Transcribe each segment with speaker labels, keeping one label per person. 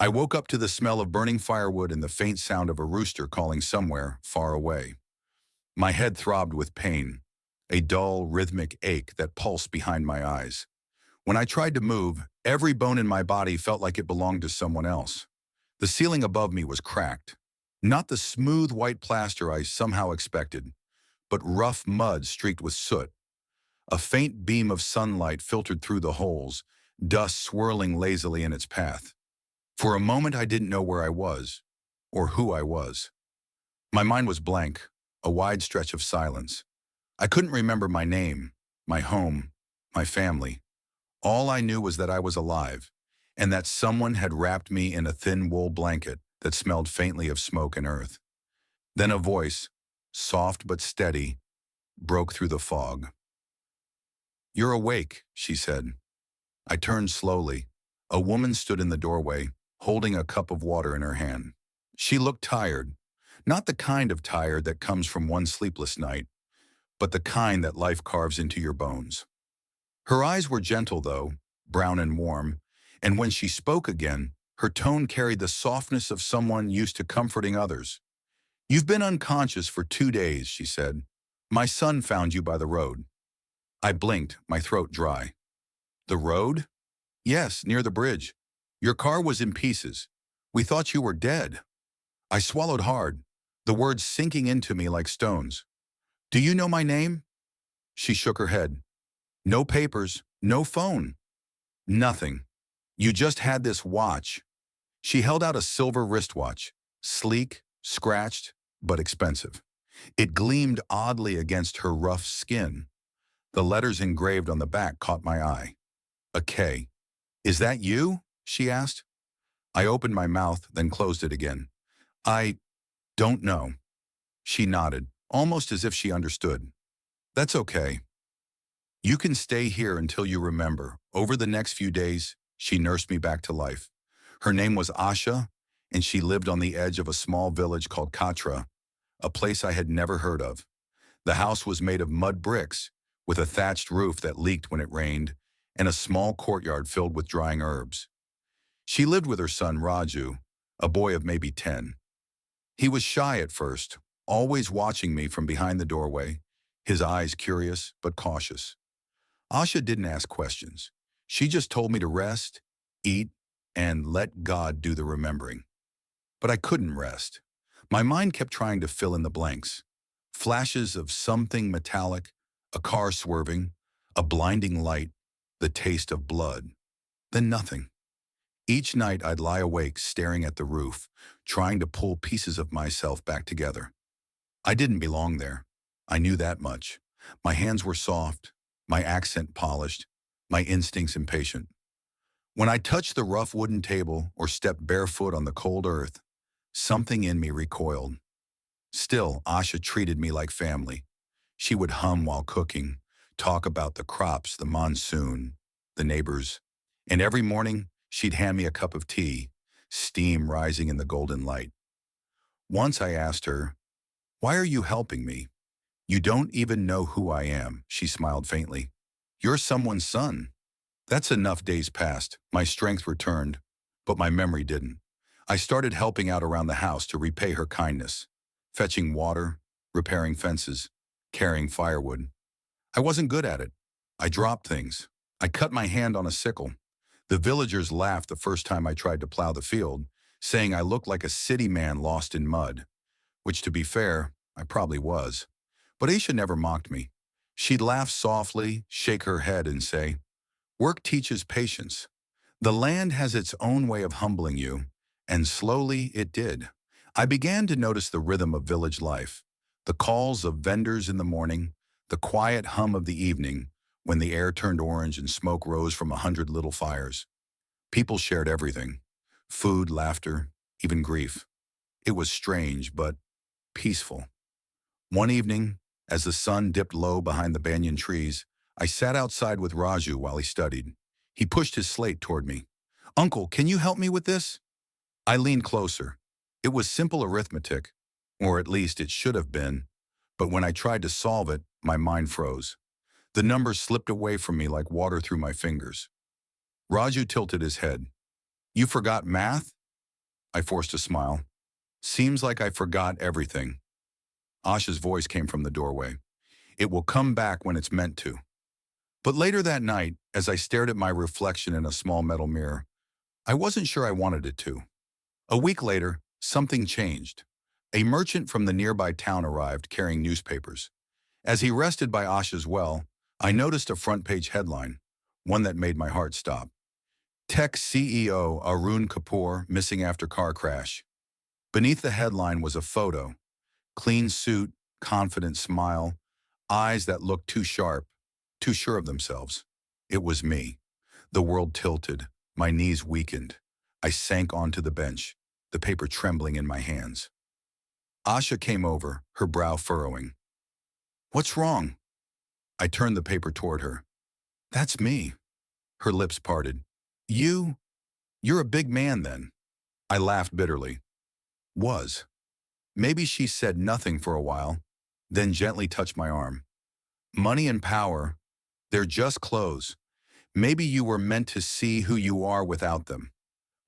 Speaker 1: I woke up to the smell of burning firewood and the faint sound of a rooster calling somewhere far away. My head throbbed with pain, a dull, rhythmic ache that pulsed behind my eyes. When I tried to move, every bone in my body felt like it belonged to someone else. The ceiling above me was cracked. Not the smooth white plaster I somehow expected, but rough mud streaked with soot. A faint beam of sunlight filtered through the holes, dust swirling lazily in its path. For a moment I didn't know where I was, or who I was. My mind was blank, a wide stretch of silence. I couldn't remember my name, my home, my family. All I knew was that I was alive, and that someone had wrapped me in a thin wool blanket that smelled faintly of smoke and earth. Then a voice, soft but steady, broke through the fog. "You're awake," she said. I turned slowly. A woman stood in the doorway, holding a cup of water in her hand. She looked tired, not the kind of tired that comes from one sleepless night, but the kind that life carves into your bones. Her eyes were gentle, though, brown and warm, and when she spoke again, her tone carried the softness of someone used to comforting others. "You've been unconscious for 2 days," she said. "My son found you by the road." I blinked, my throat dry. "The road?" "Yes, near the bridge. Your car was in pieces. We thought you were dead." I swallowed hard, the words sinking into me like stones. "Do you know my name?" She shook her head. "No papers, no phone. Nothing. You just had this watch." She held out a silver wristwatch, sleek, scratched, but expensive. It gleamed oddly against her rough skin. The letters engraved on the back caught my eye. A K. "Is that you?" she asked. I opened my mouth, then closed it again. "I don't know." She nodded, almost as if she understood. "That's okay. You can stay here until you remember." Over the next few days, she nursed me back to life. Her name was Asha, and she lived on the edge of a small village called Katra, a place I had never heard of. The house was made of mud bricks, with a thatched roof that leaked when it rained, and a small courtyard filled with drying herbs. She lived with her son Raju, a boy of maybe 10. He was shy at first, always watching me from behind the doorway, his eyes curious but cautious. Asha didn't ask questions. She just told me to rest, eat, and let God do the remembering. But I couldn't rest. My mind kept trying to fill in the blanks. Flashes of something metallic, a car swerving, a blinding light, the taste of blood. Then nothing. Each night I'd lie awake staring at the roof, trying to pull pieces of myself back together. I didn't belong there. I knew that much. My hands were soft, my accent polished, my instincts impatient. When I touched the rough wooden table or stepped barefoot on the cold earth, something in me recoiled. Still, Asha treated me like family. She would hum while cooking, talk about the crops, the monsoon, the neighbors, and every morning she'd hand me a cup of tea, steam rising in the golden light. Once I asked her, "Why are you helping me?" "You don't even know who I am," she smiled faintly. "You're someone's son." That's enough. Days passed, my strength returned, but my memory didn't. I started helping out around the house to repay her kindness, fetching water, repairing fences, carrying firewood. I wasn't good at it. I dropped things. I cut my hand on a sickle. The villagers laughed the first time I tried to plow the field, saying I looked like a city man lost in mud, which, to be fair, I probably was. But Aisha never mocked me. She'd laugh softly, shake her head, and say, "Work teaches patience. The land has its own way of humbling you," and slowly it did. I began to notice the rhythm of village life, the calls of vendors in the morning, the quiet hum of the evening when the air turned orange and smoke rose from 100 little fires. People shared everything, food, laughter, even grief. It was strange, but peaceful. One evening, as the sun dipped low behind the banyan trees, I sat outside with Raju while he studied. He pushed his slate toward me. "Uncle, can you help me with this?" I leaned closer. It was simple arithmetic, or at least it should have been, but when I tried to solve it, my mind froze. The numbers slipped away from me like water through my fingers. Raju tilted his head. "You forgot math?" I forced a smile. Seems like I forgot everything. Asha's voice came from the doorway. It will come back when it's meant to. But later that night, as I stared at my reflection in a small metal mirror, I wasn't sure I wanted it to. A week later, something changed. A merchant from the nearby town arrived carrying newspapers. As he rested by Asha's well, I noticed a front-page headline, one that made my heart stop. Tech CEO Arun Kapoor missing after car crash. Beneath the headline was a photo. Clean suit, confident smile, eyes that looked too sharp, too sure of themselves. It was me. The world tilted, my knees weakened. I sank onto the bench, the paper trembling in my hands. Asha came over, her brow furrowing. "What's wrong?" I turned the paper toward her. "That's me." Her lips parted. You're a big man then." I laughed bitterly. Was. Maybe she said nothing for a while, then gently touched my arm. "Money and power, they're just clothes. Maybe you were meant to see who you are without them."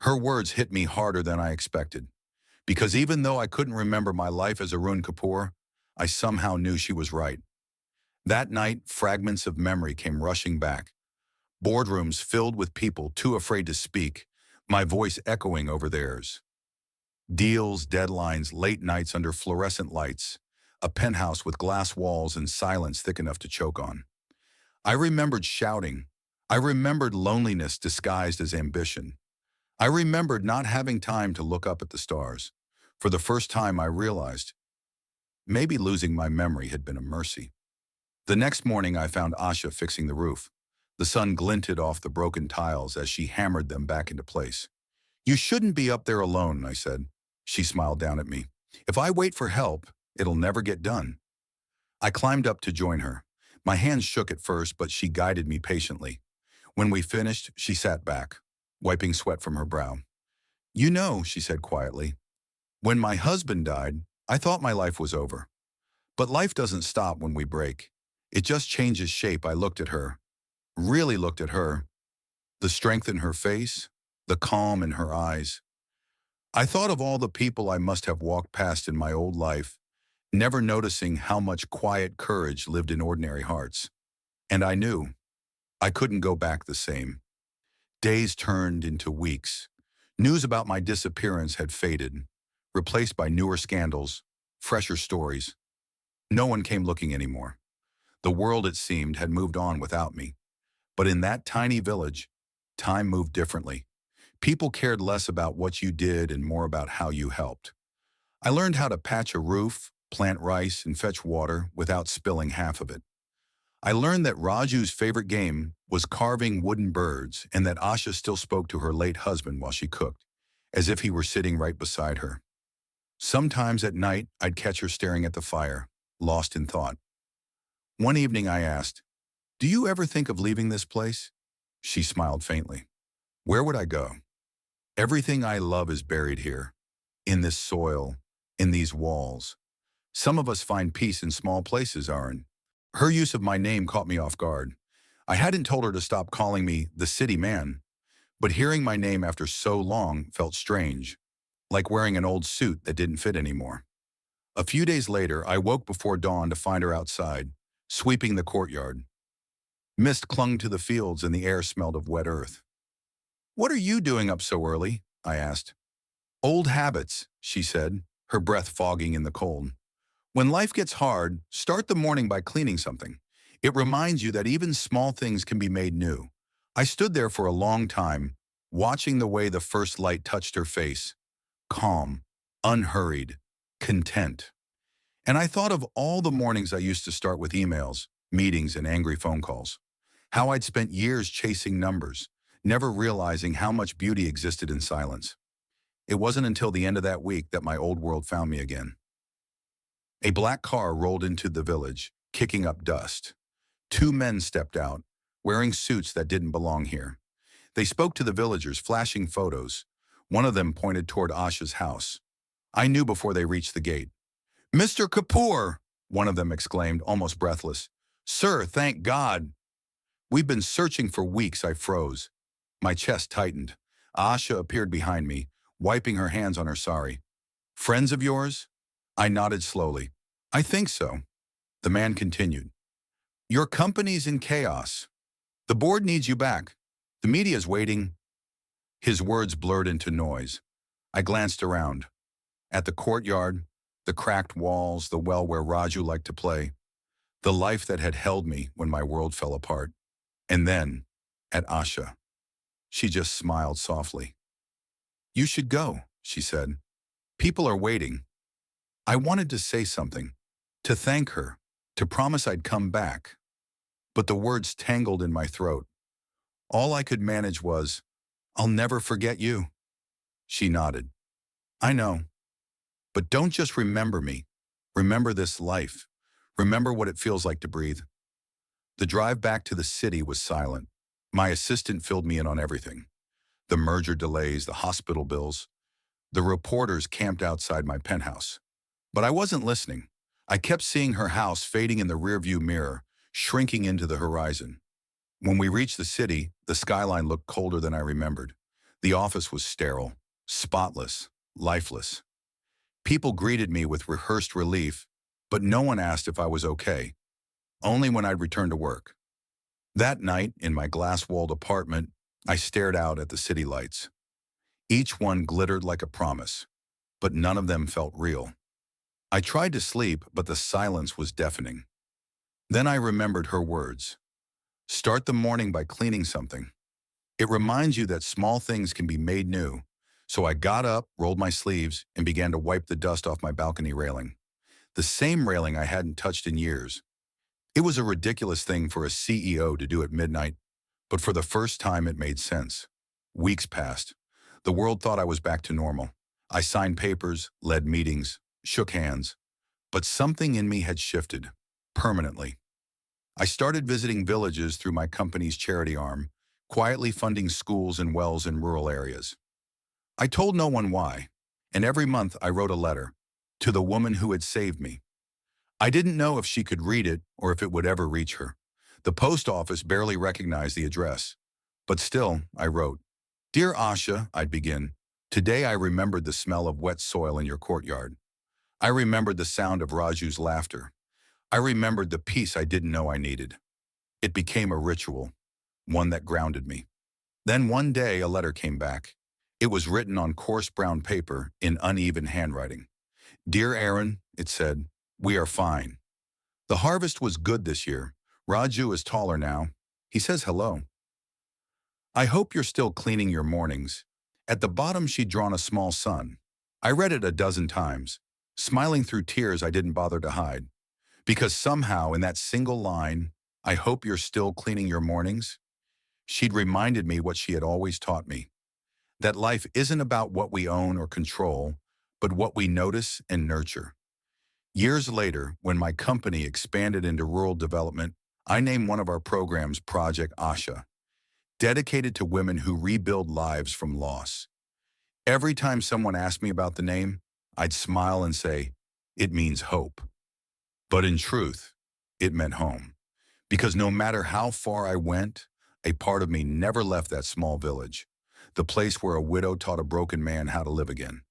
Speaker 1: Her words hit me harder than I expected, because even though I couldn't remember my life as Arun Kapoor, I somehow knew she was right. That night, fragments of memory came rushing back. Boardrooms filled with people too afraid to speak, my voice echoing over theirs. Deals, deadlines, late nights under fluorescent lights, a penthouse with glass walls and silence thick enough to choke on. I remembered shouting. I remembered loneliness disguised as ambition. I remembered not having time to look up at the stars. For the first time, I realized maybe losing my memory had been a mercy. The next morning, I found Asha fixing the roof. The sun glinted off the broken tiles as she hammered them back into place. "You shouldn't be up there alone," I said. She smiled down at me. "If I wait for help, it'll never get done." I climbed up to join her. My hands shook at first, but she guided me patiently. When we finished, she sat back, wiping sweat from her brow. "You know," she said quietly, "when my husband died, I thought my life was over. But life doesn't stop when we break. It just changes shape." I looked at her, really looked at her, the strength in her face, the calm in her eyes. I thought of all the people I must have walked past in my old life, never noticing how much quiet courage lived in ordinary hearts. And I knew I couldn't go back the same. Days turned into weeks. News about my disappearance had faded, replaced by newer scandals, fresher stories. No one came looking anymore. The world, it seemed, had moved on without me. But in that tiny village, time moved differently. People cared less about what you did and more about how you helped. I learned how to patch a roof, plant rice, and fetch water without spilling half of it. I learned that Raju's favorite game was carving wooden birds and that Asha still spoke to her late husband while she cooked, as if he were sitting right beside her. Sometimes at night, I'd catch her staring at the fire, lost in thought. One evening I asked, "Do you ever think of leaving this place?" She smiled faintly. "Where would I go? Everything I love is buried here, in this soil, in these walls. Some of us find peace in small places, Arun." Her use of my name caught me off guard. I hadn't told her to stop calling me the city man, but hearing my name after so long felt strange, like wearing an old suit that didn't fit anymore. A few days later, I woke before dawn to find her outside, sweeping the courtyard. Mist clung to the fields and the air smelled of wet earth. "What are you doing up so early?" I asked. "Old habits," she said, her breath fogging in the cold. "When life gets hard, start the morning by cleaning something. It reminds you that even small things can be made new." I stood there for a long time, watching the way the first light touched her face. Calm, unhurried, content. And I thought of all the mornings I used to start with emails, meetings, and angry phone calls. How I'd spent years chasing numbers, never realizing how much beauty existed in silence. It wasn't until the end of that week that my old world found me again. A black car rolled into the village, kicking up dust. Two men stepped out, wearing suits that didn't belong here. They spoke to the villagers, flashing photos. One of them pointed toward Asha's house. I knew before they reached the gate. "Mr. Kapoor!" one of them exclaimed, almost breathless. "Sir, thank God!" "We've been searching for weeks," I froze. My chest tightened. Asha appeared behind me, wiping her hands on her sari. Friends of yours? I nodded slowly. I think so. The man continued. Your company's in chaos. The board needs you back. The media's waiting. His words blurred into noise. I glanced around. At the courtyard, the cracked walls, the well where Raju liked to play, the life that had held me when my world fell apart. And then, at Asha. She just smiled softly. You should go, she said. People are waiting. I wanted to say something, to thank her, to promise I'd come back. But the words tangled in my throat. All I could manage was, I'll never forget you. She nodded. I know. But don't just remember me. Remember this life. Remember what it feels like to breathe. The drive back to the city was silent. My assistant filled me in on everything. The merger delays, the hospital bills. The reporters camped outside my penthouse. But I wasn't listening. I kept seeing her house fading in the rearview mirror, shrinking into the horizon. When we reached the city, the skyline looked colder than I remembered. The office was sterile, spotless, lifeless. People greeted me with rehearsed relief, but no one asked if I was okay, only when I'd return to work. That night, in my glass-walled apartment, I stared out at the city lights. Each one glittered like a promise, but none of them felt real. I tried to sleep, but the silence was deafening. Then I remembered her words. Start the morning by cleaning something. It reminds you that small things can be made new. So I got up, rolled my sleeves, and began to wipe the dust off my balcony railing. The same railing I hadn't touched in years. It was a ridiculous thing for a CEO to do at midnight, but for the first time it made sense. Weeks passed. The world thought I was back to normal. I signed papers, led meetings, shook hands. But something in me had shifted, permanently. I started visiting villages through my company's charity arm, quietly funding schools and wells in rural areas. I told no one why, and every month I wrote a letter to the woman who had saved me. I didn't know if she could read it or if it would ever reach her. The post office barely recognized the address. But still, I wrote. Dear Asha, I'd begin. Today I remembered the smell of wet soil in your courtyard. I remembered the sound of Raju's laughter. I remembered the peace I didn't know I needed. It became a ritual, one that grounded me. Then one day a letter came back. It was written on coarse brown paper in uneven handwriting. Dear Aaron, it said, we are fine. The harvest was good this year. Raju is taller now. He says hello. I hope you're still cleaning your mornings. At the bottom she'd drawn a small sun. I read it a dozen times, smiling through tears I didn't bother to hide. Because somehow in that single line, I hope you're still cleaning your mornings, she'd reminded me what she had always taught me. That life isn't about what we own or control, but what we notice and nurture. Years later, when my company expanded into rural development, I named one of our programs Project Asha, dedicated to women who rebuild lives from loss. Every time someone asked me about the name, I'd smile and say, it means hope. But in truth, it meant home. Because no matter how far I went, a part of me never left that small village, the place where a widow taught a broken man how to live again.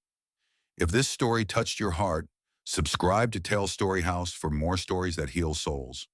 Speaker 1: If this story touched your heart, subscribe to Tale Story House for more stories that heal souls.